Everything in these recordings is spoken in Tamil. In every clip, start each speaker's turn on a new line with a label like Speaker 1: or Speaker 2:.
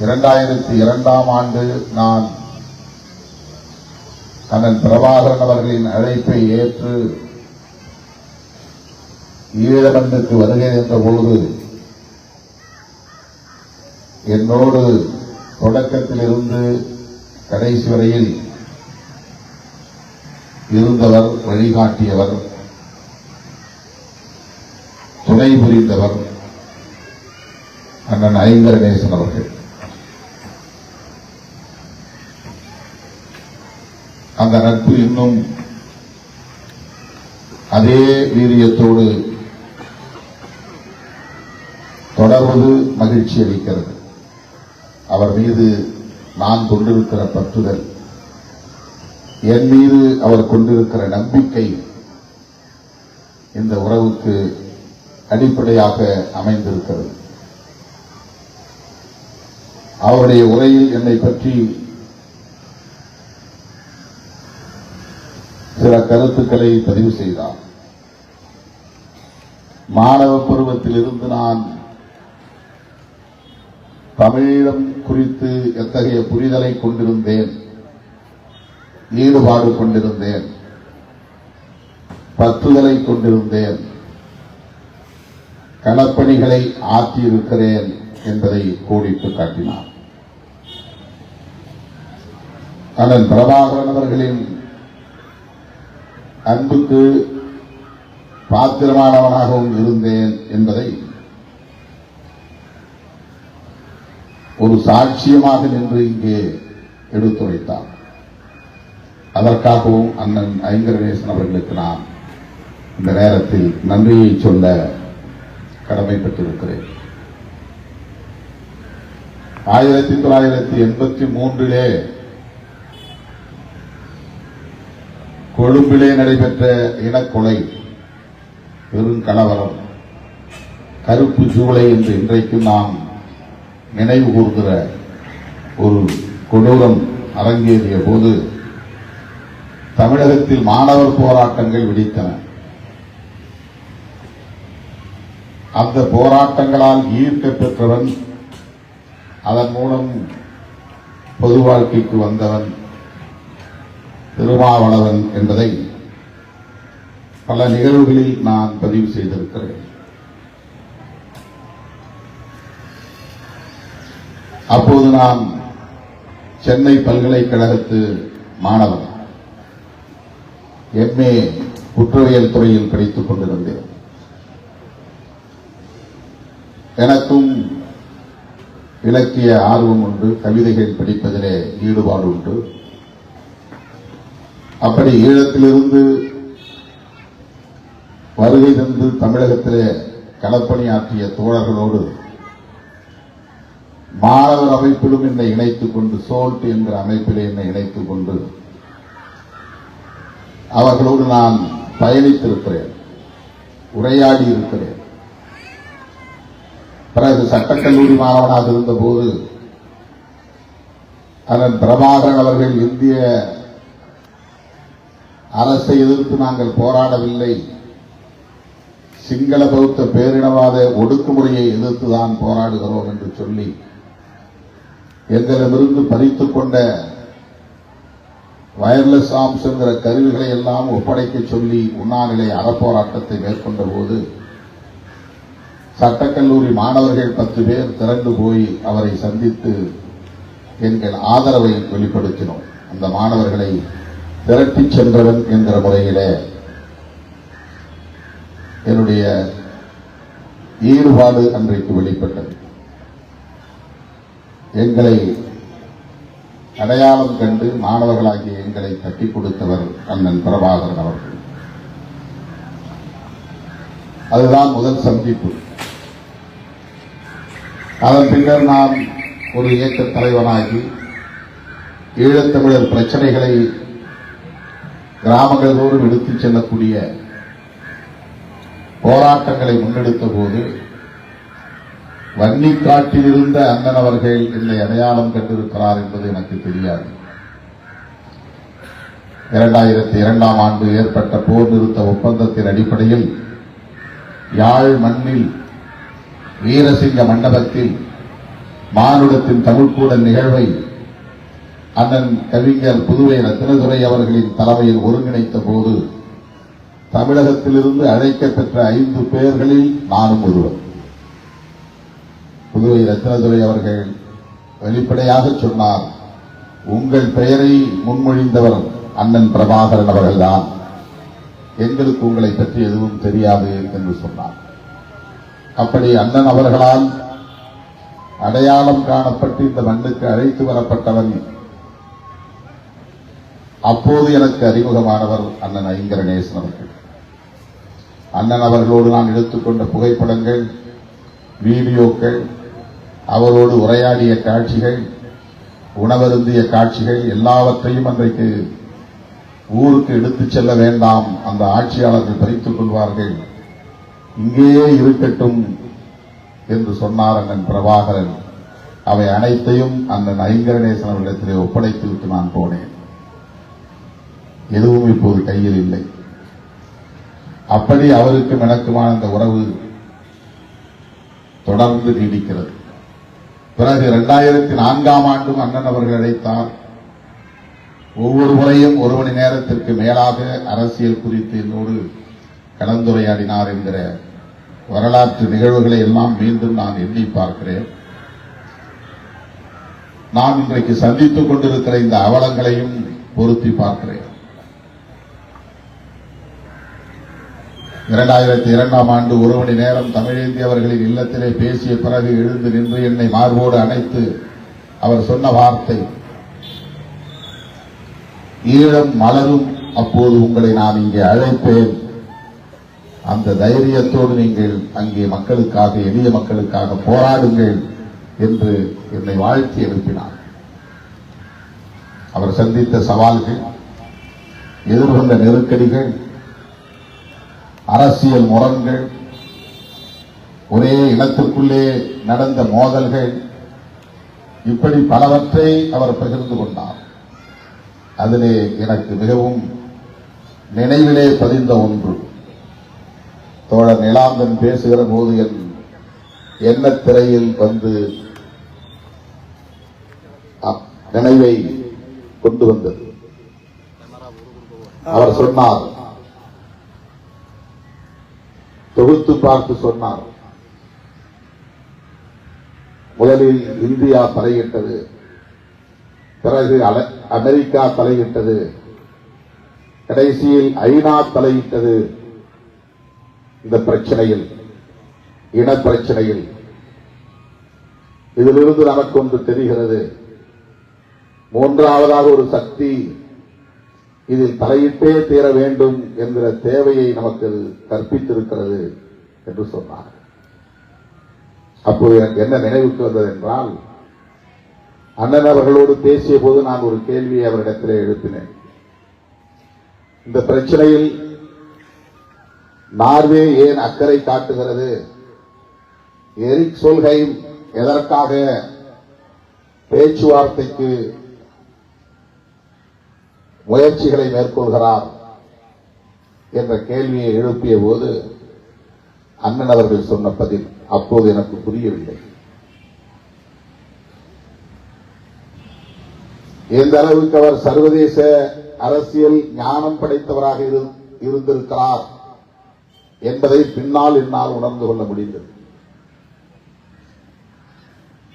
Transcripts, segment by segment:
Speaker 1: 2002ஆம் ஆண்டு நான் அண்ணன் பிரபாகரன் அவர்களின் அழைப்பை ஏற்று ஈழமண்ணுக்கு வருகை என்ற என்னோடு தொடக்கத்திலிருந்து கடைசி வரையில் இருந்தவர், வழிகாட்டியவர், துணை புரிந்தவர் அண்ணன் ஐங்கரநேசன் அவர்கள். அந்த நட்பு இன்னும் அதே வீரியத்தோடு தொடர்வது மகிழ்ச்சி அளிக்கிறது. அவர் மீது நான் கொண்டிருக்கிற பற்றுதல், என் மீது அவர் கொண்டிருக்கிற நம்பிக்கை இந்த உறவுக்கு அடிப்படையாக அமைந்திருக்கிறது. அவருடைய உரையில் என்னை பற்றி சில கருத்துக்களை பதிவு செய்தார். மாணவ பருவத்திலிருந்து நான் தமிழீழம் குறித்து எத்தகைய புரிதலை கொண்டிருந்தேன், ஈடுபாடு கொண்டிருந்தேன், பற்றுதலை கொண்டிருந்தேன், களப்பணிகளை ஆற்றியிருக்கிறேன் என்பதை கோடிட்டு காட்டினார். அண்ணன் பிரபாகரன் அவர்களின் அன்புக்கு பாத்திரமானவனாகவும் இருந்தேன் என்பதை ஒரு சாட்சியமாக நின்று இங்கே எடுத்துரைத்தார். அதற்காகவும் அண்ணன் ஐங்கரநேசன் அவர்களுக்கு நான் இந்த நேரத்தில் நன்றியை சொல்ல கடமைப்பட்டிருக்கிறேன். 1983 கொழும்பிலே நடைபெற்ற இனக்கொலை, பெருங்கலவரம், கருப்பு ஜூலை என்று இன்றைக்கு நாம் நினைவு கூர்கிற ஒரு கொடூரம் அரங்கேறிய போது தமிழகத்தில் மாணவர் போராட்டங்கள் வெடித்தன. அந்த போராட்டங்களால் ஈர்க்க பெற்றவன், அதன் மூலம் பொது வாழ்க்கைக்கு வந்தவன் திருமாவளவன் என்பதை பல நிகழ்வுகளில் நான் பதிவு செய்திருக்கிறேன். அப்போது நான் சென்னை பல்கலைக்கழகத்து மாணவன், MA குற்றவியல் துறையில் படித்துக் கொண்டிருந்தேன். எனக்கும் இலக்கிய ஆர்வம் உண்டு, கவிதைகள் படிப்பதிலே ஈடுபாடு உண்டு. அப்படி ஈழத்திலிருந்து வருகை தந்து தமிழகத்திலே களப்பணியாற்றிய தோழர்களோடு மாணவர் அமைப்பிலும் என்னை இணைத்துக் கொண்டு, சோல்ட் என்கிற அமைப்பிலே என்னை இணைத்துக் கொண்டு அவர்களோடு நான் பயணித்திருக்கிறேன், உரையாடி இருக்கிறேன். பிறகு சட்டக்கல்லூரி மாணவனாக இருந்தபோது அண்ணன் பிரபாகரன் அவர்கள் இந்திய அரசை எதிர்த்து நாங்கள் போராடவில்லை, சிங்கள பௌத்த பேரினவாத ஒடுக்குமுறையை எதிர்த்துதான் போராடுகிறோம் என்று சொல்லி எங்களிடமிருந்து பறித்துக் கொண்ட வயர்லெஸ் ஆர்ம்ஸ் என்கிற கருவிகளை எல்லாம் ஒப்படைக்க சொல்லி உண்ணாநிலை அறப்போராட்டத்தை மேற்கொண்ட போது சட்டக்கல்லூரி மாணவர்கள் 10 பேர் திரண்டு போய் அவரை சந்தித்து எங்கள் ஆதரவை வெளிப்படுத்தினோம். அந்த மாணவர்களை திரட்டிச் சென்றவன் என்கிற முறையிலே என்னுடைய ஈடுபாடு அன்றைக்கு வெளிப்பட்டது. எங்களை அடையாளம் கண்டு மாணவர்களாகிய எங்களை தட்டிக் கொடுத்தவர் அண்ணன் பிரபாகரன் அவர்கள். அதுதான் முதல் சந்திப்பு. அதன் பின்னர் நான் ஒரு இயக்க தலைவனாகி ஈழத்தமிழர் பிரச்சனைகளை கிராமங்கள் தோறும் எடுத்துச் செல்லக்கூடிய போராட்டங்களை முன்னெடுத்த போது வன்னிக்காட்டில் இருந்த அண்ணன் அவர்கள் என்னை அடையாளம் கண்டிருக்கிறார் என்பது எனக்கு தெரியாது. 2002ஆம் ஆண்டு ஏற்பட்ட போர் நிறுத்த ஒப்பந்தத்தின் அடிப்படையில் யாழ் மண்ணில் வீரசிங்க மண்டபத்தில் மானுடத்தின் தமிழ்க்கூட நிகழ்வை அண்ணன் கவிஞர் புதுவை ரத்தினதுரை அவர்களின் தலைமையில் ஒருங்கிணைத்த போது தமிழகத்திலிருந்து அழைக்கப்பெற்ற 5 பேர்களில் நானும் ஒருவர். புதுவை ரத்தினதுரை அவர்கள் வெளிப்படையாக சொன்னார், உங்கள் பெயரை முன்மொழிந்தவர் அண்ணன் பிரபாகரன் அவர்கள்தான், எங்களுக்கு உங்களை பற்றி எதுவும் தெரியாது என்று சொன்னார். அப்படி அண்ணன் அவர்களால் அடையாளம் காணப்பட்டு இந்த மண்ணுக்கு அழைத்து வரப்பட்டவன் அப்போது எனக்கு அறிமுகமானவர் அண்ணன் ஐங்கரநேசன் அவர்கள். அண்ணன் அவர்களோடு நான் எடுத்துக்கொண்ட புகைப்படங்கள், வீடியோக்கள், அவரோடு உரையாடிய காட்சிகள், உணவருந்திய காட்சிகள் எல்லாவற்றையும் அன்றைக்கு ஊருக்கு எடுத்துச் செல்ல வேண்டாம், அந்த ஆட்சியாளர்கள் பறித்துக் கொள்வார்கள், இங்கேயே இருக்கட்டும் என்று சொன்னார் அண்ணன் பிரபாகரன். அவை அனைத்தையும் அண்ணன் ஐங்கரநேசன் அவர்களிடத்திலே ஒப்படைத்துவிட்டு நான் போனேன். எதுவும் இப்போது கையில் இல்லை. அப்படி அவருக்கும் எனக்குமான அந்த உறவு தொடர்ந்து நீடிக்கிறது. பிறகு 2004ஆம் ஆண்டும் அண்ணன் அவர்கள் அழைத்தார். ஒவ்வொரு முறையும் 1 மணி நேரத்திற்கு மேலாக அரசியல் குறித்து என்னோடு கலந்துரையாடினார் என்கிற வரலாற்று நிகழ்வுகளை எல்லாம் மீண்டும் நான் எண்ணி பார்க்கிறேன். நான் இன்றைக்கு சந்தித்துக் கொண்டிருக்கிற இந்த அவலங்களையும் பொருத்தி பார்க்கிறேன். 2002ஆம் ஆண்டு 1 மணி நேரம் தமிழேந்தி அவர்களின் இல்லத்திலே பேசிய பிறகு எழுந்து நின்று என்னை மார்போடு அணைத்து அவர் சொன்ன வார்த்தை, ஈழம் மலரும் அப்போது உங்களை நான் இங்கே அழைப்பேன், அந்த தைரியத்தோடு நீங்கள் அங்கே மக்களுக்காக, எளிய மக்களுக்காக போராடுங்கள் என்று என்னை வாழ்த்தி எழுப்பினார். அவர் சந்தித்த சவால்கள், எதிர்கொண்ட நெருக்கடிகள், அரசியல் முரண்கள், ஒரே இனத்திற்குள்ளே நடந்த மோதல்கள், இப்படி பலவற்றை அவர் பகிர்ந்து கொண்டார். அதிலே எனக்கு மிகவும் நினைவிலே பதிந்த ஒன்று, தோழர் நிலாந்தன் பேசுகிற போது என் எண்ணத் திரையில் வந்து நினைவை கொண்டு வந்தது. அவர் சொன்னார், தொகுத்து பார்த்து சொன்னார், முதலில் இந்தியா தலையிட்டது, பிறகு அமெரிக்கா தலையிட்டது, கடைசியில் ஐநா தலையிட்டது. இந்த பிரச்சனையில், இனப்பிரச்சனையில் இதிலிருந்து நமக்கு ஒன்று தெரிகிறது, மூன்றாவதாக ஒரு சக்தி இதில் தலையிட்டே தீர வேண்டும் என்கிற தேவையை நமக்கு கற்பித்திருக்கிறது என்று சொன்னார். அப்போது எனக்கு என்ன நினைவுக்கு வந்தது என்றால், அண்ணன் அவர்களோடு பேசிய போது நான் ஒரு கேள்வியை அவரிடத்திலே எழுப்பினேன். இந்த பிரச்சனையில் நார்வே ஏன் அக்கறை காட்டுகிறது? எரிக் சொல்ஹெய்ம் எதற்காக பேச்சுவார்த்தைக்கு முயற்சிகளை மேற்கொள்கிறார் என்ற கேள்வியை எழுப்பிய போது அண்ணன் அவர்கள் சொன்ன பதில் அப்போது எனக்கு புரியவில்லை. எந்த அளவுக்கு அவர் சர்வதேச அரசியல் ஞானம் படைத்தவராக இருந்திருக்கிறார் என்பதை பின்னால் என்னால் உணர்ந்து கொள்ள முடிந்தது.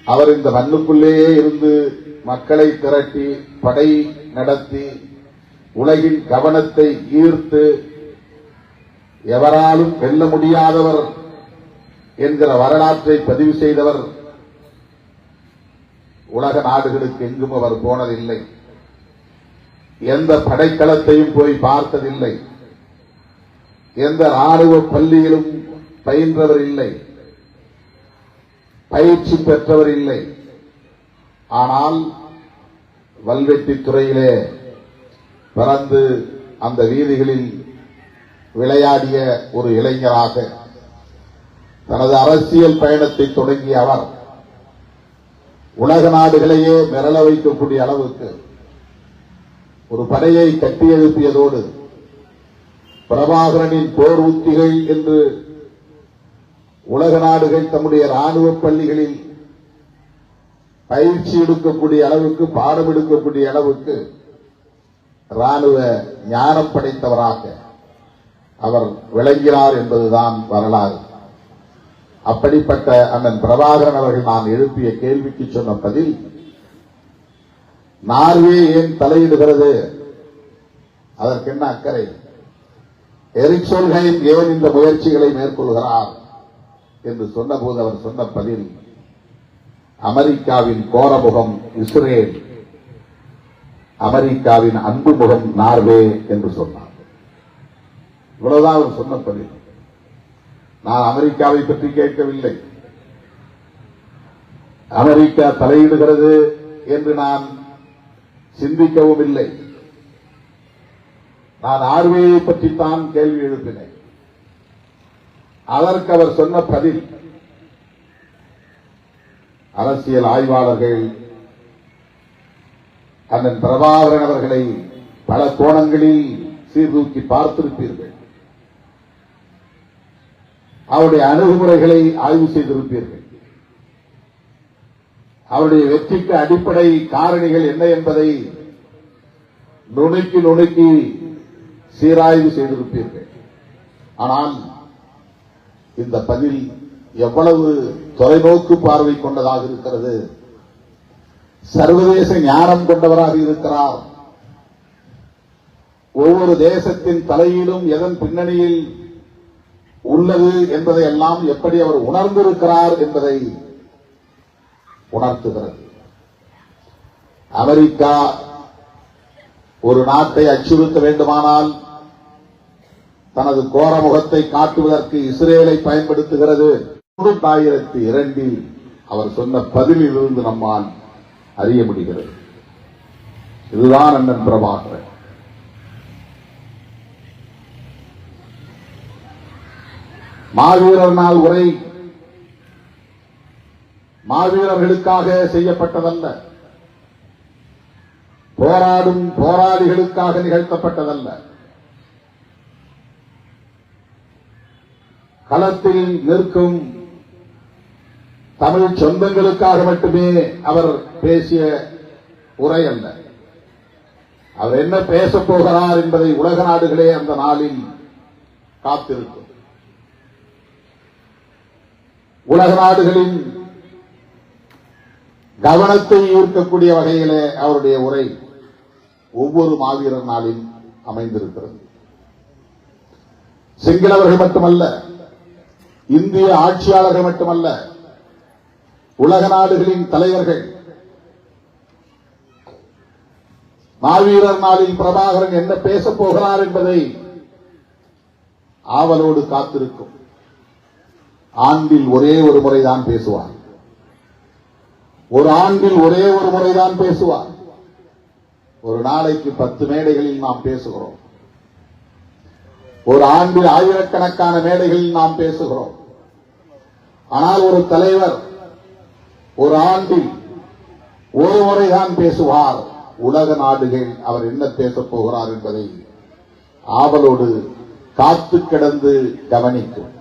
Speaker 1: அவர் இந்த மண்ணுக்குள்ளேயே இருந்து மக்களை திரட்டி படை நடத்தி உலகின் கவனத்தை ஈர்த்து எவராலும் வெல்ல முடியாதவர் என்கிற வரலாற்றை பதிவு செய்தவர். உலக நாடுகளுக்கு எங்கும் அவர் போனதில்லை, எந்த படைக்களத்தையும் போய் பார்த்ததில்லை, எந்த ராணுவ பள்ளியிலும் பயின்றவர் இல்லை, பயிற்சி பெற்றவர் இல்லை. ஆனால் வல்வெட்டி துறையிலே பிறந்து அந்த வீதிகளில் விளையாடிய ஒரு இளைஞராக தனது அரசியல் பயணத்தை தொடங்கிய அவர் உலக நாடுகளையே மிரள வைக்கக்கூடிய அளவுக்கு ஒரு படையை கட்டியெழுப்பியதோடு பிரபாகரனின் போர் உத்திகள் என்று உலக நாடுகள் தம்முடைய ராணுவ பள்ளிகளில் பயிற்சி எடுக்கக்கூடிய அளவுக்கு, பாடம் எடுக்கக்கூடிய அளவுக்கு ராணுவ ஞானம் படைத்தவராக அவர் விளங்கினார் என்பதுதான் வரலாறு. அப்படிப்பட்ட அண்ணன் பிரபாகரன் அவர்கள் நான் எழுப்பிய கேள்விக்கு சொன்ன பதில், நார்வே ஏன் தலையிடுகிறது, அதற்கு என்ன அக்கறை, எரிக் சோல்ஹெய்ம் ஏன் இந்த முயற்சிகளை மேற்கொள்கிறார் என்று சொன்னபோது அவர் சொன்ன பதில், அமெரிக்காவின் கோரமுகம் இஸ்ரேல், அமெரிக்காவின் அன்பு முகம் நார்வே என்று சொன்னார். இவ்வளவுதான் அவர் சொன்ன பதில். நான் அமெரிக்காவை பற்றி கேட்கவில்லை. அமெரிக்கா தலையிடுகிறது என்று நான் சிந்திக்கவும் இல்லை. நான் நார்வேயை பற்றித்தான் கேள்வி எழுப்பினேன். அதற்கு அவர் சொன்ன பதில், அரசியல் ஆய்வாளர்கள் அண்ணன் பிரபாகரன் அவர்களை பல கோணங்களில் சீர்தூக்கி பார்த்திருப்பீர்கள். அவருடைய அணுகுமுறைகளை ஆய்வு செய்திருப்பீர்கள். அவருடைய வெற்றிக்கு அடிப்படை காரணிகள் என்ன என்பதை நுணுக்கி நுணுக்கி சீராய்வு செய்திருப்பீர்கள். ஆனால் இந்த பதில் எவ்வளவு தொலைநோக்கு பார்வை கொண்டதாக இருக்கிறது, சர்வதேச ஞானம் கொண்டவராக இருக்கிறார். ஒவ்வொரு தேசத்தின் தலையிலும் எதன் பின்னணியில் உள்ளது என்பதை எல்லாம் எப்படி அவர் உணர்ந்திருக்கிறார் என்பதை உணர்த்துகிறது. அமெரிக்கா ஒரு நாட்டை அச்சுறுத்த வேண்டுமானால் தனது கோரமுகத்தை காட்டுவதற்கு இஸ்ரேலை பயன்படுத்துகிறது. 2002 அவர் சொன்ன பதிலிலிருந்து நம்மால் அறிய முடிகிறது. இதுதான் அண்ணன் பிரபாகரன். மாவீரர் நாள் உரை மாவீரர்களுக்காக செய்யப்பட்டதல்ல, போராடும் போராளிகளுக்காக நிகழ்த்தப்பட்டதல்ல, களத்தில் நிற்கும் தமிழ் சொந்தங்களுக்காக மட்டுமே அவர் பேசிய உரை அல்ல. அவர் என்ன பேசப் போகிறார் என்பதை உலக நாடுகளே அந்த நாளில் காத்திருக்கும். உலக நாடுகளின் கவனத்தை ஈர்க்கக்கூடிய வகையிலே அவருடைய உரை ஒவ்வொரு மாவீரர் நாளில் அமைந்திருக்கிறது. சிங்களவர்கள் மட்டுமல்ல, இந்திய ஆட்சியாளர்கள் மட்டுமல்ல, உலக நாடுகளின் தலைவர்கள் மாவீரர் நாளில் பிரபாகரன் என்ன பேசப் போகிறார் என்பதை ஆவலோடு காத்திருக்கும். ஆண்டில் ஒரே ஒரு முறைதான் பேசுவார். ஒரு ஆண்டில் ஒரே ஒரு முறைதான் பேசுவார். ஒரு நாளைக்கு 10 மேடைகளில் நாம் பேசுகிறோம். ஒரு ஆண்டில் ஆயிரக்கணக்கான மேடைகளில் நாம் பேசுகிறோம். ஆனால் ஒரு தலைவர் ஒரு ஆண்டில் ஒரு முறைதான் பேசுவார். உலக நாடுகள் அவர் என்ன பேசப் போகிறார் என்பதை ஆவலோடு காத்து கிடந்து கவனிக்கும்.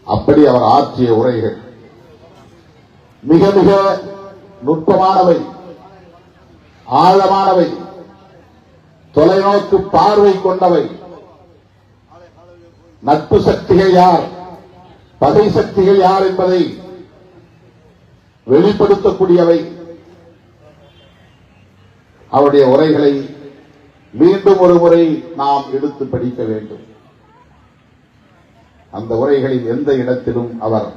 Speaker 1: அப்படி அவர் ஆற்றிய உரைகள் மிக மிக நுட்பமானவை, ஆழமானவை, தொலைநோக்கு பார்வை கொண்டவை. நட்பு சக்திகள் யார், பகை சக்திகள் யார் என்பதை வெளிப்படுத்தக்கூடியவை. அவருடைய உரைகளை மீண்டும் ஒரு முறை நாம் எடுத்து படிக்க வேண்டும். அந்த உரைகளில் எந்த இடத்திலும் அவர்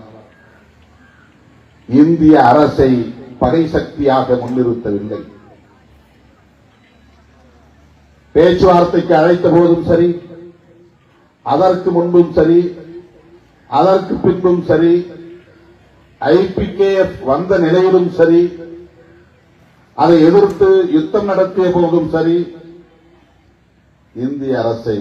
Speaker 1: இந்திய அரசை பகை சக்தியாக முன்னிறுத்தவில்லை. பேச்சுவார்த்தைக்கு அழைத்த போதும் சரி, அதற்கு முன்பும் சரி, அதற்கு பின்பும் சரி, ஐபிகேஎஃப் வந்த நிலையிலும் சரி, அதை எதிர்த்து யுத்தம் நடத்திய போதும் சரி, இந்திய அரசை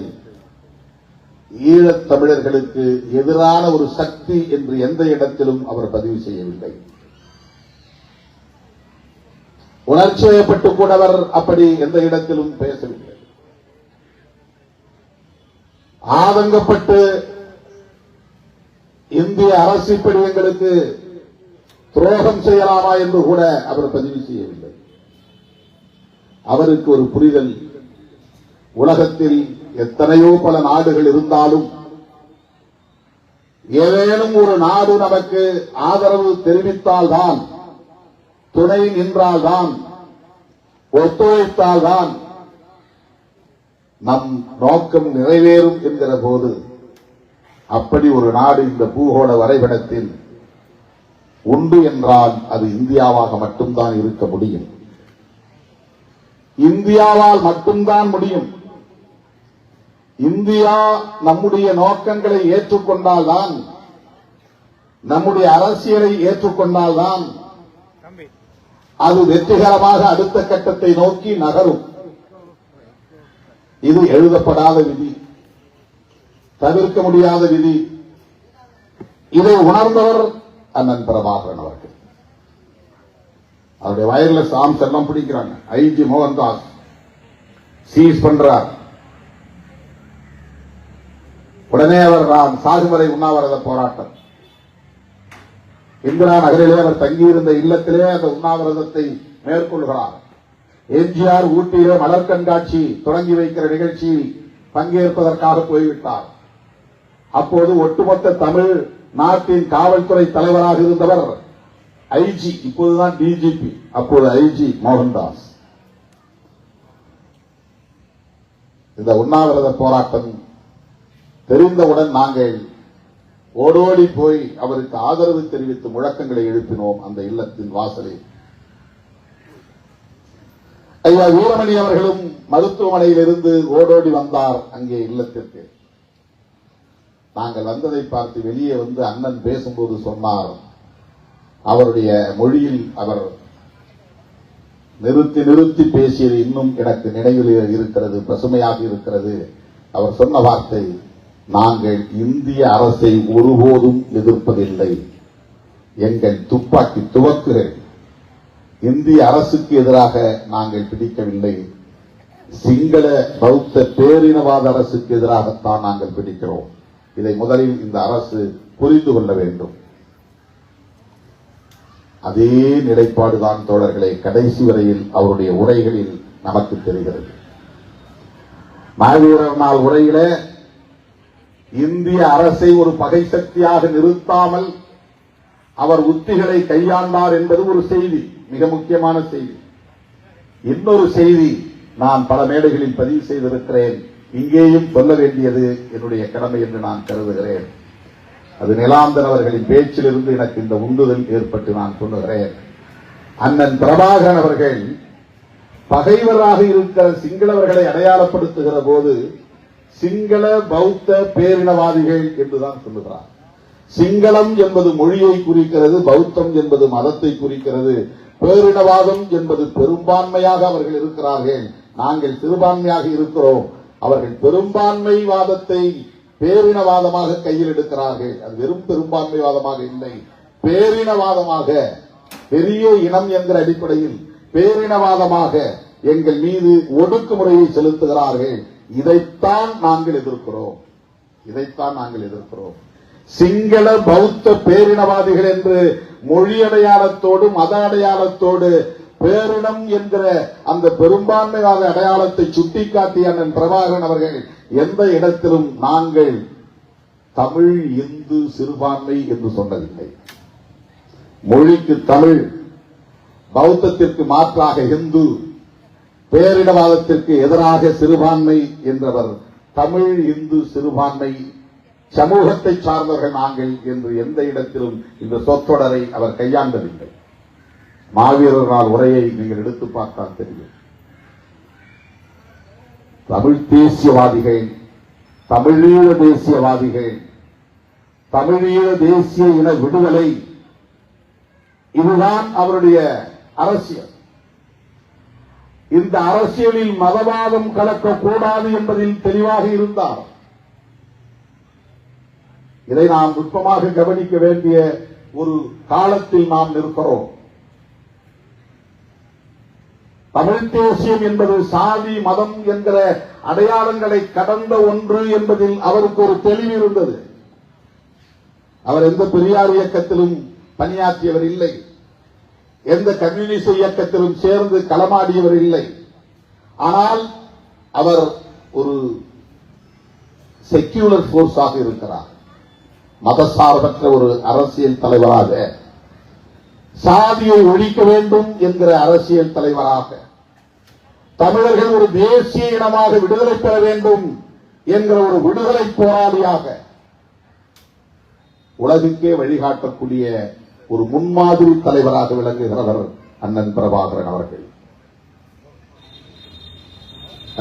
Speaker 1: ஈழத் தமிழர்களுக்கு எதிரான ஒரு சக்தி என்று எந்த இடத்திலும் அவர் பதிவு செய்யவில்லை. உணர்ச்சி வயப்பட்டு கூட அவர் அப்படி எந்த இடத்திலும் பேசவில்லை. ஆதங்கப்பட்டு இந்திய அரசு இப்படி எங்களுக்கு துரோகம் செய்யலாமா என்று கூட அவர் பதிவு செய்யவில்லை. அவருக்கு ஒரு புரிதல், உலகத்தில் எத்தனையோ பல நாடுகள் இருந்தாலும் ஏதேனும் ஒரு நாடு நமக்கு ஆதரவு தெரிவித்தால்தான், துணை நின்றால்தான், ஒத்துழைத்தால்தான் நம் நோக்கம் நிறைவேறும் என்கிற போது, அப்படி ஒரு நாடு இந்த பூகோள வரைபடத்தில் உண்டு என்றால் அது இந்தியாவாக மட்டும்தான் இருக்க முடியும். இந்தியாவால் மட்டும்தான் முடியும். இந்தியா நம்முடைய நோக்கங்களை ஏற்றுக்கொண்டால்தான், நம்முடைய அரசியலை ஏற்றுக்கொண்டால்தான் அது வெற்றிகரமாக அடுத்த கட்டத்தை நோக்கி நகரும். இது எழுதப்படாத விதி, தவிர்க்க முடியாத விதி. இதை உணர்ந்தவர் அண்ணன் பிரபாகரன் அவர்கள். அவருடைய வயர்லெஸ் ஆர்ம்ஸ் எல்லாம் பிடிக்கிறாங்க. ஐஜி மோகன்தாஸ் சீஸ் பண்றார். உடனே அவர் சாகுவரை உண்ணாவிரத போராட்டம், இந்திரா நகரிலே அவர் தங்கியிருந்த இல்லத்திலே அந்த உண்ணாவிரதத்தை மேற்கொள்கிறார். எம்ஜிஆர் ஊட்டியிலே மலர் கண்காட்சி தொடங்கி வைக்கிற நிகழ்ச்சியில் பங்கேற்பதற்காக போய்விட்டார். அப்போது ஒட்டுமொத்த தமிழ் நாட்டின் காவல்துறை தலைவராக இருந்தவர் ஐஜி, இப்போதுதான் டிஜிபி, அப்போது ஐஜி மோகன்தாஸ். இந்த உண்ணாவிரத போராட்டம் தெரிந்தவுடன் நாங்கள் ஓடோடி போய் அவருக்கு ஆதரவு தெரிவித்து முழக்கங்களை எழுப்பினோம் அந்த இல்லத்தின் வாசலில். ஐயா வீரமணி அவர்களும் மருத்துவமனையில் இருந்து ஓடோடி வந்தார் அங்கே இல்லத்திற்கு. நாங்கள் வந்ததை பார்த்து வெளியே வந்து அண்ணன் பேசும்போது சொன்னார், அவருடைய மொழியில் அவர் நிறுத்தி நிறுத்தி பேசியது இன்னும் எனக்கு நினைவில் இருக்கிறது, பசுமையாக இருக்கிறது. அவர் சொன்ன வார்த்தை, நாங்கள் இந்திய அரசை ஒருபோதும் எதிர்ப்பதில்லை, எங்கள் துப்பாக்கி துவக்குகிறேன். இந்திய அரசுக்கு எதிராக நாங்கள் பிடிக்கவில்லை, சிங்கள பௌத்த பேரினவாத அரசுக்கு எதிராகத்தான் நாங்கள் பிடிக்கிறோம். இதை முதலில் இந்த அரசு புரிந்து கொள்ள வேண்டும். அதே நிலைப்பாடுதான் தோழர்களே கடைசி வரையில் அவருடைய உரைகளில் நமக்கு தெரிகிறது. மாவீரர் நாள் உரையில இந்திய அரசை ஒரு பகை சக்தியாக நிறுத்தாமல் அவர் உத்திகளை கையாண்டார் என்பது ஒரு செய்தி, மிக முக்கியமான செய்தி. இன்னொரு செய்தி நான் பல மேடைகளில் பதிவு செய்திருக்கிறேன், இங்கேயும் சொல்ல வேண்டியது என்னுடைய கடமை என்று நான் கருதுகிறேன். அது நிலாந்தன் அவர்களின் பேச்சிலிருந்து எனக்கு இந்த உந்துதல் ஏற்பட்டு நான் சொல்லுகிறேன். அண்ணன் பிரபாகரன் அவர்கள் பகைவராக இருக்கிற சிங்களவர்களை அடையாளப்படுத்துகிற போது சிங்கள பௌத்த பேரினவாதிகள் என்றுதான் சொல்லுகிறார். சிங்களம் என்பது மொழியை குறிக்கிறது, பௌத்தம் என்பது மதத்தை குறிக்கிறது, பேரினவாதம் என்பது பெரும்பான்மையாக அவர்கள் இருக்கிறார்கள், நாங்கள் சிறுபான்மையாக இருக்கிறோம். அவர்கள் பெரும்பான்மைவாதத்தை பேரினவாதமாக கையில் எடுக்கிறார்கள். அது வெறும் பெரும்பான்மைவாதமாக இல்லை, பேரினவாதமாக, பெரிய இனம் என்கிற அடிப்படையில் பேரினவாதமாக எங்கள் மீது ஒடுக்குமுறையை செலுத்துகிறார்கள். இதைத்தான் நாங்கள் எதிர்க்கிறோம், இதைத்தான் நாங்கள் எதிர்க்கிறோம். சிங்கள பௌத்த பேரினவாதிகள் என்று மொழி அடையாளத்தோடு மத அடையாளத்தோடு பேரினம் என்கிற அந்த பெரும்பான்மைவாத அடையாளத்தை சுட்டிக்காட்டிய அண்ணன் பிரபாகரன் அவர்கள் எந்த இடத்திலும் நாங்கள் தமிழ் இந்து சிறுபான்மை என்று சொன்னதில்லை. மொழிக்கு தமிழ், பௌத்தத்திற்கு மாற்றாக இந்து, பேரினவாதத்திற்கு எதிராக சிறுபான்மை என்றவர் தமிழ் இந்து சிறுபான்மை சமூகத்தை சார்ந்தவர்கள் நாங்கள் என்று எந்த இடத்திலும் இந்த சொற்றொடரை அவர் கையாண்டதில்லை. மாவீரர் நாள் உரையை நீங்கள் எடுத்து பார்த்தால் தெரியும். தமிழ் தேசியவாதிகள், தமிழீழ தேசியவாதிகள், தமிழீழ தேசிய இன விடுதலை, இதுதான் அவருடைய அரசியல். இந்த அரசியலில் மதவாதம் கலக்கக்கூடாது என்பதில் தெளிவாக இருந்தார். இதை நாம் நுட்பமாக கவனிக்க வேண்டிய ஒரு காலத்தில் நாம் நிற்கிறோம். தமிழ் தேசியம் என்பது சாதி மதம் என்கிற அடையாளங்களை கடந்த ஒன்று என்பதில் அவருக்கு ஒரு தெளிவு இருந்தது. அவர் எந்த பெரியார் இயக்கத்திலும் பணியாற்றியவர் இல்லை. எந்த கம்யூனிஸ்ட் இயக்கத்திலும் சேர்ந்து களமாடியவர் இல்லை. ஆனால் அவர் ஒரு செக்யூலர் போர்ஸாக இருக்கிறார். மதசார்பற்ற ஒரு அரசியல் தலைவராக, சாதியை ஒழிக்க வேண்டும் என்கிற அரசியல் தலைவராக, தமிழர்கள் ஒரு தேசிய இனமாக விடுதலை பெற வேண்டும் என்கிற ஒரு விடுதலை போராளியாக, உலகுக்கே வழிகாட்டக்கூடிய ஒரு முன்மாதிரி தலைவராக விளங்குகிறவர் அண்ணன் பிரபாகரன் அவர்கள்.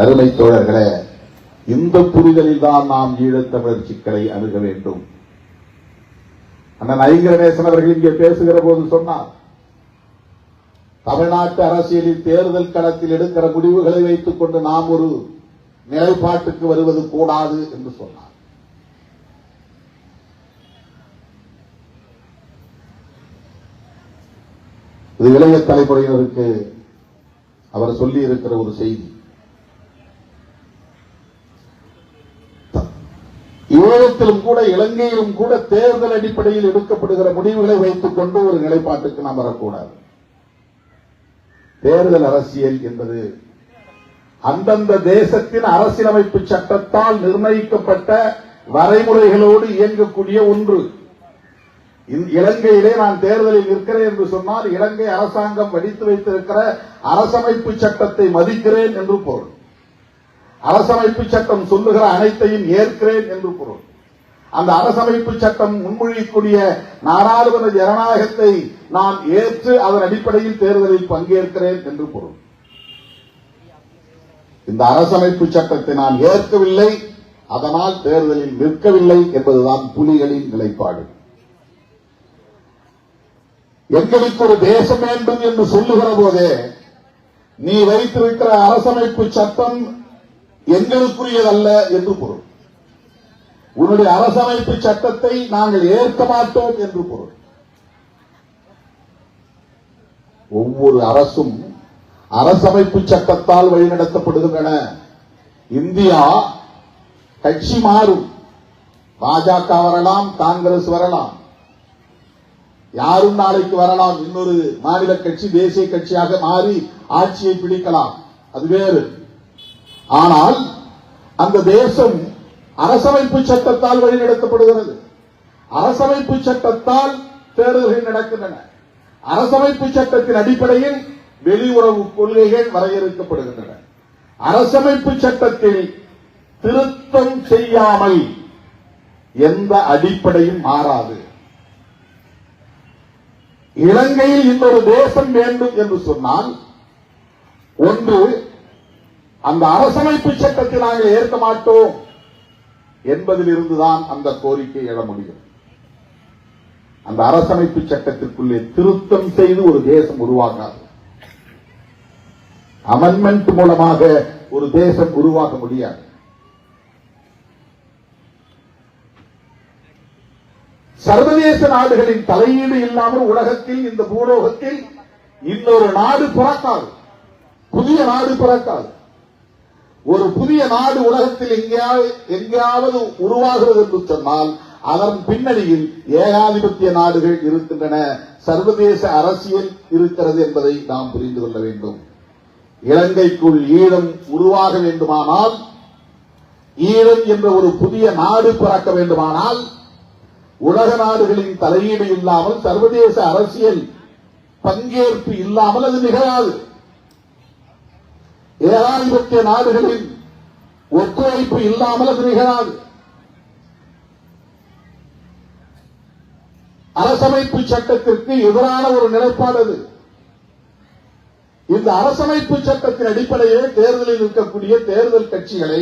Speaker 1: அருமை தோழர்களே, இந்த புரிதலில் தான் நாம் ஈழத்தமிழர் சிக்கலை அணுக வேண்டும். அண்ணன் ஐங்கரநேசன் அவர்கள் இங்கே பேசுகிற போது சொன்னார், தமிழ்நாட்டு அரசியலில் தேர்தல் களத்தில் எடுக்கிற முடிவுகளை வைத்துக் கொண்டு நாம் ஒரு நிலைப்பாட்டுக்கு வருவது கூடாது என்று சொன்னார். இது இளைய தலைமுறையினருக்கு அவர் சொல்லி இருக்கிற ஒரு செய்தி. ஈழத்திலும் கூட இலங்கையிலும் கூட தேர்தல் அடிப்படையில் எடுக்கப்படுகிற முடிவுகளை வைத்துக் கொண்டு ஒரு நிலைப்பாட்டுக்கு நாம் வரக்கூடாது. தேர்தல் அரசியல் என்பது அந்தந்த தேசத்தின் அரசியலமைப்பு சட்டத்தால் நிர்ணயிக்கப்பட்ட வரைமுறைகளோடு இயங்கக்கூடிய ஒன்று. இலங்கையிலே நான் தேர்தலில் இருக்கிறேன் என்று சொன்னால் இலங்கை அரசாங்கம் வடித்து வைத்திருக்கிற அரசமைப்பு சட்டத்தை மதிக்கிறேன் என்று பொருள். அரசமைப்பு சட்டம் சொல்லுகிற அனைத்தையும் ஏற்கிறேன் என்று பொருள். அந்த அரசமைப்பு சட்டம் முன்மொழியக்கூடிய நாடாளுமன்ற ஜனநாயகத்தை நான் ஏற்று அதன் அடிப்படையில் தேர்தலில் பங்கேற்கிறேன் என்று பொருள். இந்த அரசமைப்பு சட்டத்தை நான் ஏற்கவில்லை, அதனால் தேர்தலில் நிற்கவில்லை என்பதுதான் புலிகளின் நிலைப்பாடு. எங்களுக்கு ஒரு தேசம் வேண்டும் என்று சொல்லுகிற போதே நீ வைத்திருக்கிற அரசமைப்பு சட்டம் எங்களுக்குரியதல்ல என்று பொருள். உன்னுடைய அரசமைப்பு சட்டத்தை நாங்கள் ஏற்க மாட்டோம் என்று பொருள். ஒவ்வொரு அரசும் அரசமைப்பு சட்டத்தால் வழிநடத்தப்படுகின்றன. இந்தியா கட்சி மாறும், பாஜக வரலாம், காங்கிரஸ் வரலாம், யாரும் நாளைக்கு வரலாம், இன்னொரு மாநில கட்சி தேசிய கட்சியாக மாறி ஆட்சியை பிடிக்கலாம், அது வேறு. ஆனால் அந்த தேசம் அரசமைப்பு சட்டத்தால் வழிநடத்தப்படுகிறது. அரசமைப்பு சட்டத்தால் தேர்தல்கள் நடக்கின்றன. அரசமைப்பு சட்டத்தின் அடிப்படையில் வெளியுறவு கொள்கைகள் வரையறுக்கப்படுகின்றன. அரசமைப்பு சட்டத்தில் திருத்தம் செய்யாமல் எந்த அடிப்படையும் மாறாது. இலங்கையில் இன்னொரு தேசம் வேண்டும் என்று சொன்னால் ஒன்று, அந்த அரசமைப்பு சட்டத்தை நாங்கள் ஏற்க மாட்டோம் என்பதில் இருந்துதான் அந்த கோரிக்கை எழ முடியும். அந்த அரசமைப்பு சட்டத்திற்குள்ளே திருத்தம் செய்து ஒரு தேசம் உருவாகாது. அமெண்ட்மெண்ட் மூலமாக ஒரு தேசம் உருவாக முடியாது. சர்வதேச நாடுகளின் தலையீடு இல்லாமல் உலகத்தில், இந்த பூலோகத்தில் இன்னொரு நாடு பிறக்காது, புதிய நாடு பிறக்காது. ஒரு புதிய நாடு உலகத்தில் எங்கேயாவது உருவாகிறது என்று சொன்னால் அதன் பின்னணியில் ஏகாதிபத்திய நாடுகள் இருக்கின்றன, சர்வதேச அரசியல் இருக்கிறது என்பதை நாம் புரிந்து கொள்ள வேண்டும். இலங்கைக்குள் ஈழம் உருவாக வேண்டுமானால், ஈழம் என்ற ஒரு புதிய நாடு பிறக்க வேண்டுமானால் உலக நாடுகளின் தலையீடு இல்லாமல், சர்வதேச அரசியல் பங்கேற்பு இல்லாமல் அது நிகழாது. ஏகாதிபத்திய நாடுகளின் ஒத்துழைப்பு இல்லாமல் அது நிகழாது. அரசமைப்பு சட்டத்திற்கு எதிரான ஒரு நிலைப்பாடு அது. இந்த அரசமைப்பு சட்டத்தின் அடிப்படையில் தேர்தலில் இருக்கக்கூடிய தேர்தல் கட்சிகளை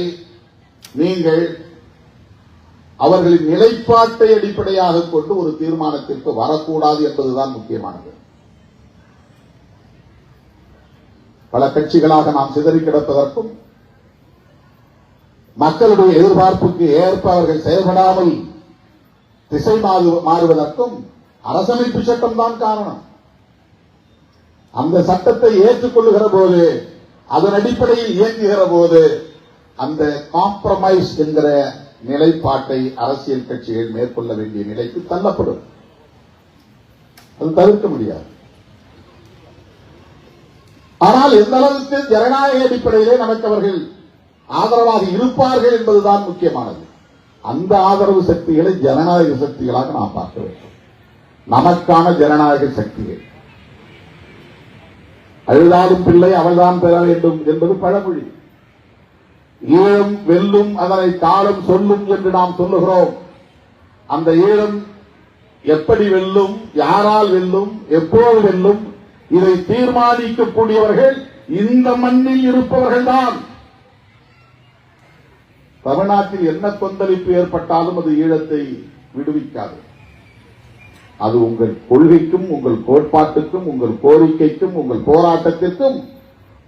Speaker 1: நீங்கள் அவர்களின் நிலைப்பாட்டை அடிப்படையாக கொண்டு ஒரு தீர்மானத்திற்கு வரக்கூடாது என்பதுதான் முக்கியமானது. பல கட்சிகளாக நாம் சிதறி கிடப்பதற்கும், மக்களுடைய எதிர்பார்ப்புக்கு ஏற்ப அவர்கள் செயல்படாமல் திசை மாறுவதற்கும் அரசமைப்பு சட்டம் தான் காரணம். அந்த சட்டத்தை ஏற்றுக்கொள்ளுகிற போது, அதன் அடிப்படையில் இயங்குகிற போது, அந்த காம்ப்ரமைஸ் என்கிற நிலைப்பாட்டை அரசியல் கட்சிகள் மேற்கொள்ள வேண்டிய நிலைக்கு தள்ளப்படும். அது தவிர்க்க முடியாது. ஆனால் எந்த அளவுக்கு ஜனநாயக அடிப்படையிலே நமக்கு அவர்கள் ஆதரவாக இருப்பார்கள் என்பதுதான் முக்கியமானது. அந்த ஆதரவு சக்திகளை ஜனநாயக சக்திகளாக நாம் பார்க்க வேண்டும். நமக்கான ஜனநாயக சக்திகள். அழுதாலும் பிள்ளை அவள்தான் பெற வேண்டும் என்பது பழமொழி. ஈழம் வெல்லும், அதனை காலம் சொல்லும் என்று நாம் சொல்லுகிறோம். அந்த ஈழம் எப்படி வெல்லும், யாரால் வெல்லும், எப்போது வெல்லும், இதை தீர்மானிக்கக்கூடியவர்கள் இந்த மண்ணில் இருப்பவர்கள் தான். தமிழ்நாட்டில் என்ன கொந்தளிப்பு ஏற்பட்டாலும் அது ஈழத்தை விடுவிக்காது. அது உங்கள் கொள்கைக்கும், உங்கள் கோட்பாட்டுக்கும், உங்கள் கோரிக்கைக்கும், உங்கள் போராட்டத்திற்கும்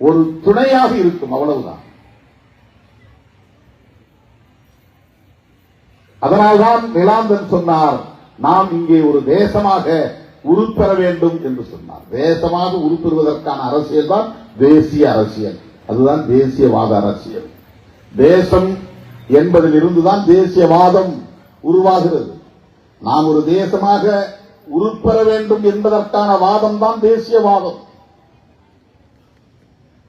Speaker 1: ஒரு துணையாக இருக்கும், அவ்வளவுதான். அதனால்தான் நிலாந்தன் சொன்னார், நாம் இங்கே ஒரு தேசமாக உருப்பெற வேண்டும் என்று சொன்னார். தேசமாக உருப்பெறுவதற்கான அரசியல் தான் தேசிய அரசியல். அதுதான் தேசியவாத அரசியல். தேசம் என்பதில் இருந்துதான் தேசியவாதம் உருவாகிறது. நாம் ஒரு தேசமாக உருப்பெற வேண்டும் என்பதற்கான வாதம் தான் தேசியவாதம்.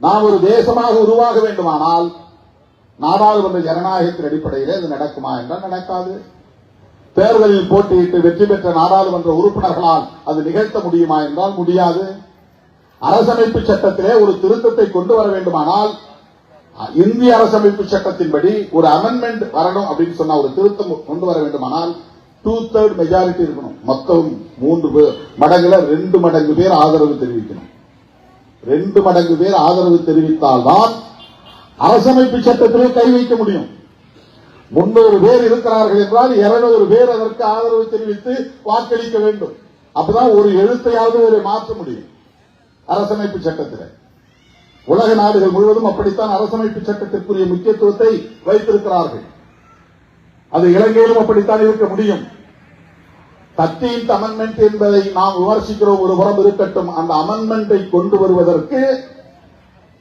Speaker 1: நாம் ஒரு தேசமாக உருவாக வேண்டுமானால் நாடாளுமன்ற ஜனநாயகத்தின் அடிப்படையில் அது நடக்குமா என்றால் நடக்காது. தேர்தலில் போட்டியிட்டு வெற்றி பெற்ற நாடாளுமன்ற உறுப்பினர்களால் அது நிகழ்த்த முடியுமா என்றால் முடியாது. அரசமைப்பு சட்டத்திலே ஒரு திருத்தத்தை கொண்டு வர வேண்டுமானால் இந்திய அரசமைப்பு சட்டத்தின்படி ஒரு அமெண்ட்மெண்ட் வரணும் அப்படின்னு சொன்னா, ஒரு திருத்தம் கொண்டு வர வேண்டுமானால் 2/3 மெஜாரிட்டி இருக்கணும். மொத்தம் 3 மடங்குல 2 மடங்கு பேர் ஆதரவு தெரிவிக்கணும். 2 மடங்கு பேர் ஆதரவு தெரிவித்தால்தான் அரசமைப்பு சட்டத்திலே கை வைக்க முடியும். 300 பேர் இருக்கிறார்கள் என்றால் 200 பேர் அதற்கு ஆதரவு தெரிவித்து வாக்களிக்க வேண்டும். அப்பதான் ஒரு எழுத்தையாவது ஒரு மாற்ற முடியும் அரசமைப்பு சட்டத்தில். உலக நாடுகள் முழுவதும் அப்படித்தான் அரசமைப்பு சட்டத்திற்குரிய முக்கியத்துவத்தை வைத்திருக்கிறார்கள். அது இலங்கையிலும் அப்படித்தான் இருக்க முடியும். 13th அமெண்ட்மெண்ட் என்பதை நாம் விமர்சிக்கிறோம், ஒரு புறம் இருக்கட்டும். அந்த அமெண்ட்மெண்டை கொண்டு வருவதற்கு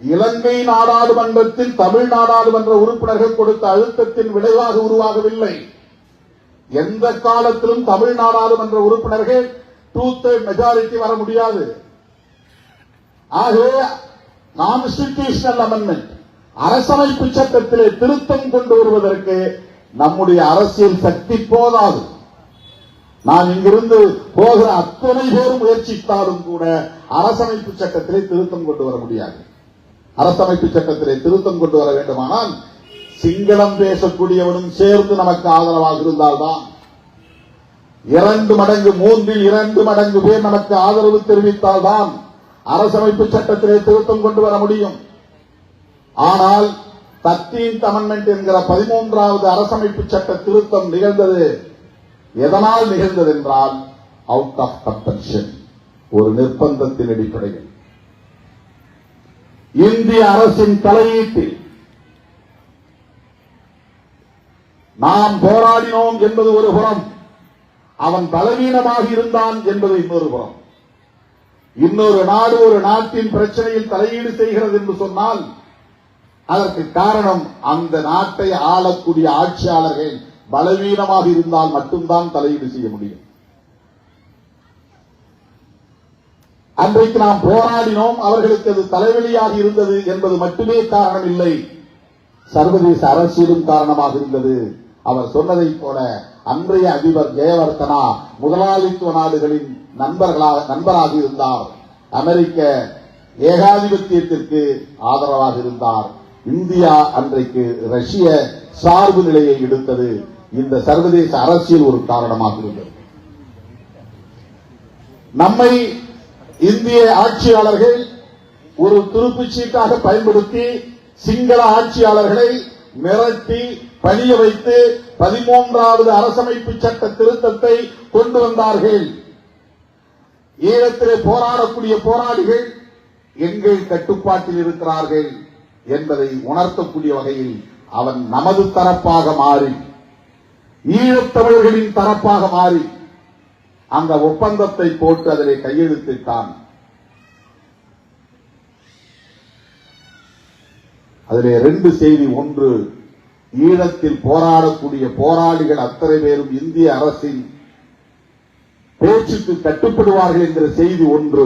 Speaker 1: இலங்கை நாடாளுமன்றத்தில் தமிழ் நாடாளுமன்ற உறுப்பினர்கள் கொடுத்த அழுத்தத்தின் விளைவாக உருவாகவில்லை. எந்த காலத்திலும் தமிழ் நாடாளுமன்ற உறுப்பினர்கள் 2/3 மெஜாரிட்டி வர முடியாது. ஆகவே கான்ஸ்டிடியூஷனல் அமெண்ட்மெண்ட், அரசமைப்பு சட்டத்திலே திருத்தம் கொண்டு வருவதற்கு நம்முடைய அரசியல் சக்தி போதாது. நாம் இங்கிருந்து போகிற அத்தனை பேரும் முயற்சித்தாலும் கூட அரசமைப்பு சட்டத்திலே திருத்தம் கொண்டு வர முடியாது. அரசமைப்பு சட்டத்திலே திருத்தம் கொண்டு வர வேண்டுமானால் சிங்களம் பேசக்கூடியவனும் சேர்ந்து நமக்கு ஆதரவாக இருந்தால்தான், 2 மடங்கு 3இல் 2 மடங்கு பேர் நமக்கு ஆதரவு தெரிவித்தால்தான் அரசமைப்பு சட்டத்திலே திருத்தம் கொண்டு வர முடியும். ஆனால் 13th அமெண்ட்மெண்ட் என்கிற 13வது அரசமைப்பு சட்ட திருத்தம் நிகழ்ந்தது எதனால் நிகழ்ந்தது என்றால் அவுட் ஆஃப் கம்பல்ஷன், ஒரு நிர்பந்தத்தின் அடிப்படையில். இந்திய அரசின் தலையீட்டில் நாம் போராடினோம் என்பது ஒரு புறம், அவன் பலவீனமாக இருந்தான் என்பது இன்னொரு புறம். இன்னொரு நாடு ஒரு நாட்டின் பிரச்சனையில் தலையீடு செய்கிறது என்று சொன்னால் அதற்கு காரணம் அந்த நாட்டை ஆளக்கூடிய ஆட்சியாளர்கள் பலவீனமாக இருந்தால் மட்டும்தான் தலையீடு செய்ய முடியும். அன்றைக்கு நாம் போராடினோம், அவர்களுக்கு அது தலைவலியாக இருந்தது என்பது மட்டுமே காரணம் இல்லை, சர்வதேச அரசியலும் காரணமாக இருந்தது. அவர் சொன்னதைப் போல அன்றைய அதிபர் ஜெயவர்தனா முதலாளித்துவ நாடுகளின் நண்பராக இருந்தார். அமெரிக்க ஏகாதிபத்தியத்திற்கு ஆதரவாக இருந்தார். இந்தியா அன்றைக்கு ரஷ்ய சார்பு நிலையை எடுத்தது. இந்த சர்வதேச அரசியல் ஒரு காரணமாக இருந்தது. நம்மை இந்திய ஆட்சியாளர்கள் ஒரு துருப்புச் சீட்டாக பயன்படுத்தி சிங்கள ஆட்சியாளர்களை மிரட்டி பணிய வைத்து 13வது அரசமைப்பு சட்ட திருத்தத்தை கொண்டு வந்தார்கள். ஈழத்திலே போராடக்கூடிய போராளிகள் எங்கள் கட்டுப்பாட்டில் இருக்கிறார்கள் என்பதை உணர்த்தக்கூடிய வகையில் அவன் நமது தரப்பாக மாறி, ஈழத்தமிழர்களின் தரப்பாக மாறி அந்த ஒப்பந்தத்தை போட்டு அதிலே கையெழுத்திட்டான். அதிலே 2 செய்தி. ஒன்று, ஈழத்தில் போராடக்கூடிய போராளிகள் அத்தனை பேரும் இந்திய அரசின் பேச்சுக்கு கட்டுப்படுவார்கள் என்கிற செய்தி ஒன்று.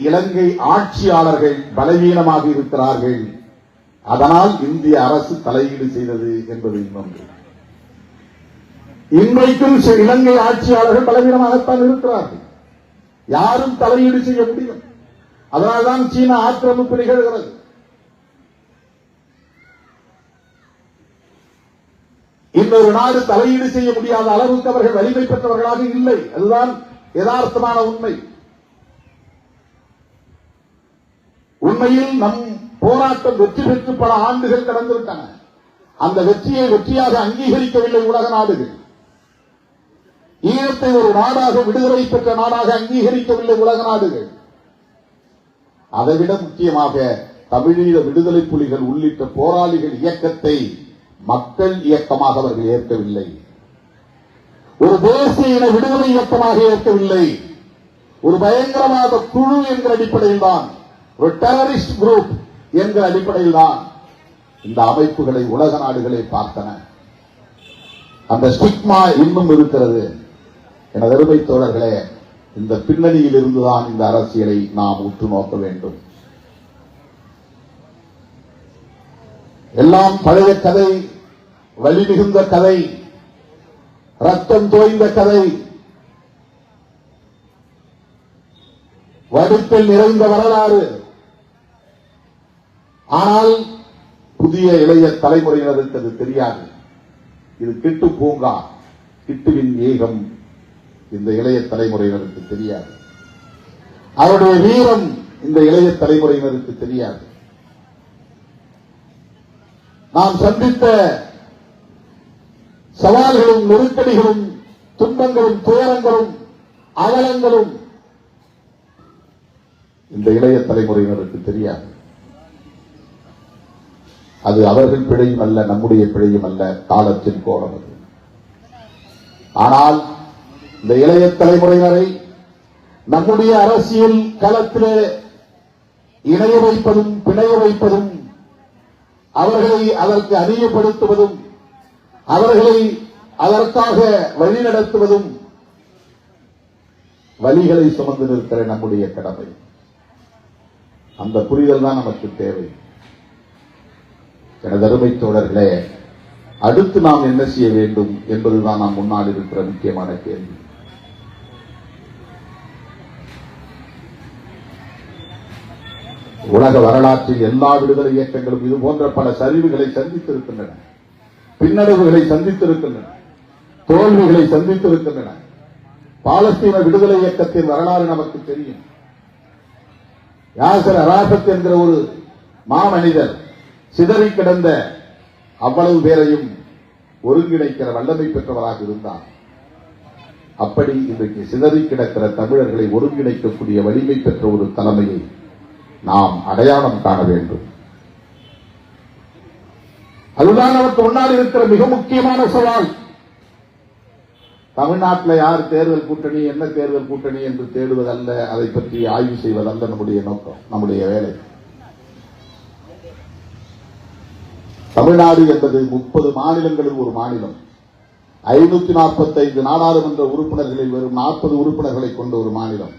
Speaker 1: இலங்கை ஆட்சியாளர்கள் பலவீனமாக இருக்கிறார்கள், அதனால் இந்திய அரசு தலையீடு செய்தது என்பது இன்னொன்று. இன்றைக்கும் இலங்கை ஆட்சியாளர்கள் பலவீனமாகத்தான் இருக்கிறார்கள், யாரும் தலையீடு செய்ய முடியும். அதனால்தான் சீனா ஆக்கிரமிப்பு நிகழ்கிறது. இன்னொரு நாடு தலையீடு செய்ய முடியாத அளவுக்கு அவர்கள் வலிமை பெற்றவர்களாக இல்லை. அதுதான் யதார்த்தமான உண்மை. உண்மையில் நம் போராட்டம் வெற்றி பெற்று பல ஆண்டுகள் கடந்துவிட்டன. அந்த வெற்றியை வெற்றியாக அங்கீகரிக்கவில்லை உலக நாடுகள். ஈழத்தை ஒரு நாடாக, விடுதலை பெற்ற நாடாக அங்கீகரிக்கவில்லை உலக நாடுகள். அதைவிட முக்கியமாக தமிழீழ விடுதலை புலிகள் உள்ளிட்ட போராளிகள் இயக்கத்தை மக்கள் இயக்கமாக அவர்கள் ஏற்கவில்லை. ஒரு தேசிய இன விடுதலை இயக்கமாக ஏற்கவில்லை. ஒரு பயங்கரவாத குழு என்கிற அடிப்படையில் தான், ஒரு டெரரிஸ்ட் குரூப் என்கிற அடிப்படையில் தான் இந்த அமைப்புகளை உலக நாடுகளை பார்த்தன. அந்த ஸ்டிக்மா இன்னும் இருக்கிறது. எனது அருமை தோழர்களே, இந்த பின்னணியில் இருந்துதான் இந்த அரசியலை நாம் உற்று நோக்க வேண்டும். எல்லாம் பழைய கதை, வலி மிகுந்த கதை, ரத்தம் தோய்ந்த கதை, வடுப்பில் நிறைந்த வரலாறு. ஆனால் புதிய இளைய தலைமுறையினருக்கு அது தெரியாது. இது கிட்டு பூங்கா, கிட்டுவின் ஏகம் இந்த இளைய தலைமுறையினருக்கு தெரியாது. அவருடைய வீரம் இந்த இளைய தலைமுறையினருக்கு தெரியாது. நாம் சந்தித்த சவால்களும் நெருக்கடிகளும் துன்பங்களும் துயரங்களும் அவலங்களும் இந்த இளைய தலைமுறையினருக்கு தெரியாது. அது அவர்கள் பிழையும் அல்ல, நம்முடைய பிழையும் அல்ல, காலத்தின் கோலம் அது. ஆனால் இந்த இளைய தலைமுறையினரை நம்முடைய அரசியல் களத்திலே இணைய வைப்பதும் பிணைய வைப்பதும், அவர்களை அதற்கு அறியப்படுத்துவதும், அவர்களை அதற்காக வழிநடத்துவதும் வலிகளை சுமந்து நிற்கிற நம்முடைய கடமை. அந்த புரிதல் தான் நமக்கு தேவை. எனது அருமை தோழர்களே, அடுத்து நாம் என்ன செய்ய வேண்டும் என்பதுதான் நாம் முன்னால் இருக்கிற முக்கியமான கேள்வி. உலக வரலாற்றில் எல்லா விடுதலை இயக்கங்களும் இது போன்ற பல சரிவுகளை சந்தித்திருக்கின்றன, பின்னடைவுகளை சந்தித்திருக்கின்றன, தோல்விகளை சந்தித்திருக்கின்றன. பாலஸ்தீன விடுதலை இயக்கத்தின் வரலாறு நமக்கு தெரியும். யாசர் அராபத் என்கிற ஒரு மாமனிதர் சிதறி கிடந்த அவ்வளவு பேரையும் ஒருங்கிணைக்கிற வல்லமை பெற்றவராக இருந்தார். அப்படி இன்றைக்கு சிதறி கிடக்கிற தமிழர்களை ஒருங்கிணைக்கக்கூடிய வலிமை பெற்ற ஒரு தலைமையை நாம் அடையாளம் காண வேண்டும். அதுதான் நமக்கு முன்னால் இருக்கிற மிக முக்கியமான சவால். தமிழ்நாட்டில் யார் தேர்தல் கூட்டணி, என்ன தேர்தல் கூட்டணி என்று தேடுவதல்ல, அதை பற்றி ஆய்வு செய்வதல்ல நம்முடைய நோக்கம், நம்முடைய வேலை. தமிழ்நாடு என்பது 30 மாநிலங்களில் ஒரு மாநிலம், 545 நாடாளுமன்ற உறுப்பினர்களில் வெறும் 40 உறுப்பினர்களை கொண்ட ஒரு மாநிலம்.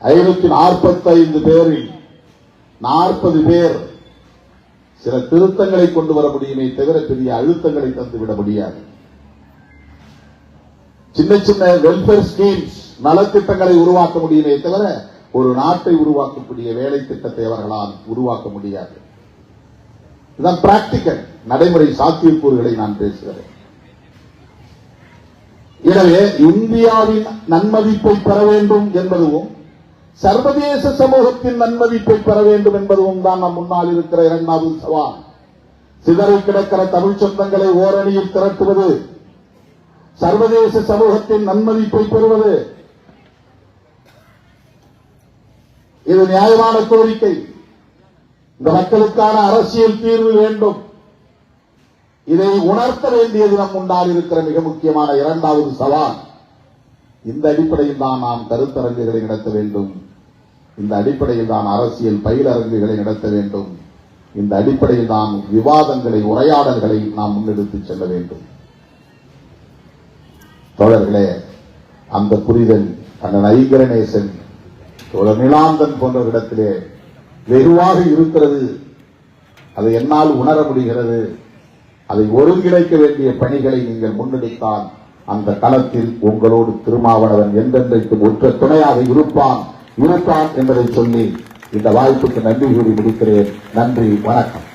Speaker 1: 545 பேரில் 40 பேர் சில திருத்தங்களை கொண்டு வர முடியுமே தவிர பெரிய அழுத்தங்களை தந்துவிட முடியாது. சின்ன சின்ன வெல்ஃபேர் ஸ்கீம்ஸ், நலத்திட்டங்களை உருவாக்க முடியுமே தவிர ஒரு நாட்டை உருவாக்கக்கூடிய வேலை திட்டத்தை அவர்களால் உருவாக்க முடியாது. இதுதான் பிராக்டிக்கல், நடைமுறை சாத்தியக்கூறுகளை நான் பேசுகிறேன். எனவே இந்தியாவின் நன்மதிப்பை பெற வேண்டும் என்பதும் சர்வதேச சமூகத்தின் நன்மதிப்பை பெற வேண்டும் என்பதும் தான் நம் முன்னால் இருக்கிற இரண்டாவது சவால். சிதறி கிடக்கிற தமிழ் சொந்தங்களை ஓரணியில் திரட்டுவது, சர்வதேச சமூகத்தின் நன்மதிப்பை பெறுவது, இது நியாயமான கோரிக்கை. இந்த மக்களுக்கான அரசியல் தீர்வு வேண்டும். இதை உணர்த்த வேண்டியது நம் முன்னால் இருக்கிற மிக முக்கியமான இரண்டாவது சவால். இந்த அடிப்படையில் தான் நாம் கருத்தரங்குகளை நடத்த வேண்டும். இந்த அடிப்படையில் தான் அரசியல் பயிலரங்குகளை நடத்த வேண்டும். இந்த அடிப்படையில் தான் விவாதங்களை, உரையாடல்களை நாம் முன்னெடுத்துச் செல்ல வேண்டும். தோழர்களே, அந்த புரிதல் அண்ணன் ஐங்கரநேசன், தோழர் நிலாந்தன் போன்றவரிடத்திலே வெகுவாக இருக்கிறது. அதை என்னால் உணர முடிகிறது. அதை ஒருங்கிணைக்க வேண்டிய பணிகளை நீங்கள் முன்னெடுத்தால் அந்த களத்தில் உங்களோடு திருமாவளவன் என்றென்றைக்கும் ஒற்ற துணையாக இருப்பான் என்பதை சொல்லி இந்த வாய்ப்புக்கு நன்றி கூறி முடிக்கிறேன். நன்றி, வணக்கம்.